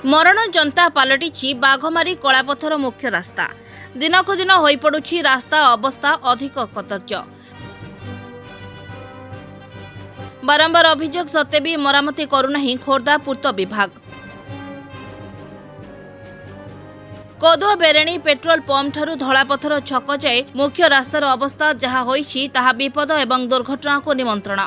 मरण जनता पलटि बाघमारी कलापथर मुख्य रास्ता। दिनक दिन होई पड़ुछि रास्ता अवस्था अधिक कदर्य। बारंबार अभियोग सत्ते भी मरामती करुनाही खोर्धा पूर्त विभाग। कोदुआ बेरेणी पेट्रोल पंप ठारू धलापथर छक जाए मुख्य रास्तार अवस्था जहा होईछि ताहा विपद एवं दुर्घटना को निमंत्रण।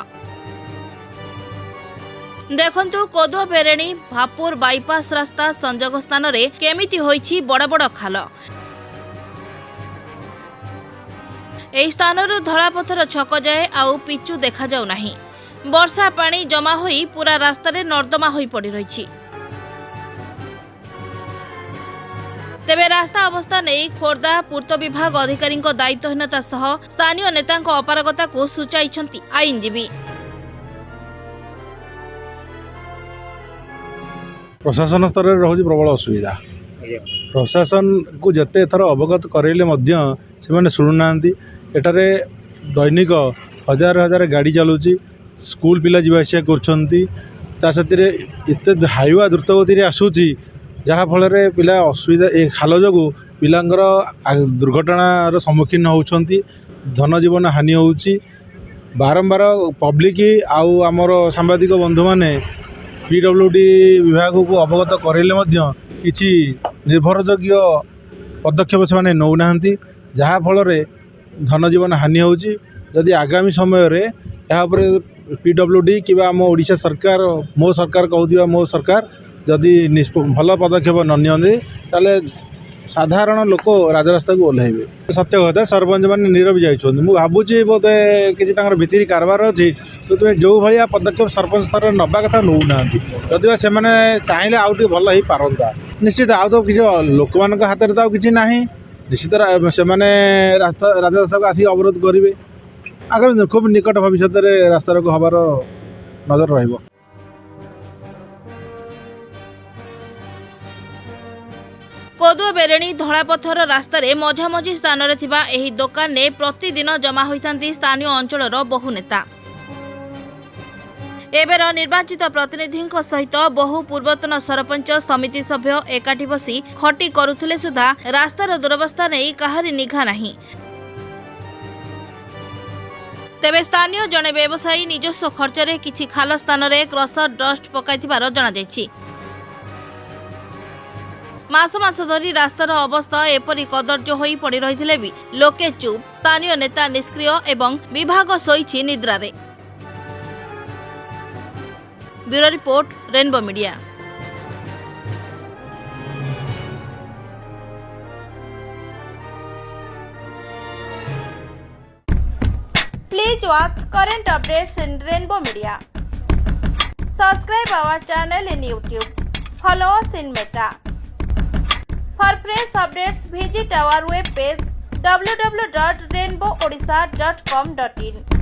देखंतु कोदुआ बेरेणी भापुर बाईपास रास्ता संजोग स्थान रे केमिति होईछि बड़ बड़ खाल। एही स्थानरू धलापथर छक जाए आउ पिचु देखा जाउ नाही। वर्षा पानी जमा होई पूरा रास्ता रे नर्दमा होई पड़ी रहिछि। तेबे रास्ता अवस्था नहीं खोर्धा पूर्त विभाग अधिकारी दायित्वहीनता सह स्थानीय नेता अपारगता को सूचाइछंती आईनजीवी। प्रशासन स्तर में रोज प्रबल असुविधा। प्रशासन को जिते थर अवगत करेले से शुणुना। एठारे दैनिक हजार हजार गाड़ी चलुची, स्कूल पिला जीवा आसिया कर हाइवा द्रुतगति आसूची जहाँफल पिला असुविधा ए खाल जो पिलांगर दुर्घटनार सम्मुखीन होती, धन जीवन हानि होची। बारंबार पब्लिक आउ आमर सांबादिक बंधु माने पीडब्ल्यूडी विभाग को अवगत करेले किसी निर्भरयोग्य पदक्षेप से नौना, जहाँफल धन जीवन हानि होची। जदि आगामी समय रे यापर पीडब्ल्यूडी कि आम ओडिशा सरकार मो सरकार कहूथिबा मो सरकार जदि भल पदक्षेप न नियंती ताले साधारण लोक राजरास्ता को ओह्लैबे। सत्य कथा सरपंच मैंने नीरव जाइछन। मु भाबुची बोधे किसी भितरी कारबार अच्छी तो तुम जो भाया पदक्षेप सरपंच स्तर नवा कथा नौना। जदि से चाहिए आउ टे भल हो पारंता निश्चित आउ तो किसी लोक मान हाथ में तो किसी ना निश्चित से राजरास्ता को आसिक अवरोध करेंगे। आगामी खूब निकट भविष्य में रास्ता रोक हबार नजर रहिबो। कोदुआ बेरेणी धलापथर रास्तार मझामझी स्थान रे थिबा एही दुकान ने प्रतिदिन जमा होइथांती स्थानीय अंचलर बहु नेता। एबेर निर्वाचित प्रतिनिधि सहित बहु पूर्वतन सरपंच समिति सभ्य एकाठी बसी खटी करुथिले सुधा रास्तार दुरवस्था नहीं काहारी निघा नहीं। तेबे स्थानीय जने व्यवसायी निजस्व खर्च रे किछि खाल स्थान रे क्रसर डस्ट पकाइथिबार जणा जायछि। मास मास धरी रास्तार अवस्था एपरी कदर्य होई पड़ी रहिथिले भी लोके चुप, स्थानीय नेता निष्क्रिय एवं विभाग सोईछि निद्रा रे। Bureau report, rainbow media. Please watch current updates in Rainbow Media. Subscribe our channel in YouTube. Follow us in Meta. For fresh updates, visit our webpage www.rainbowodisha.com.in.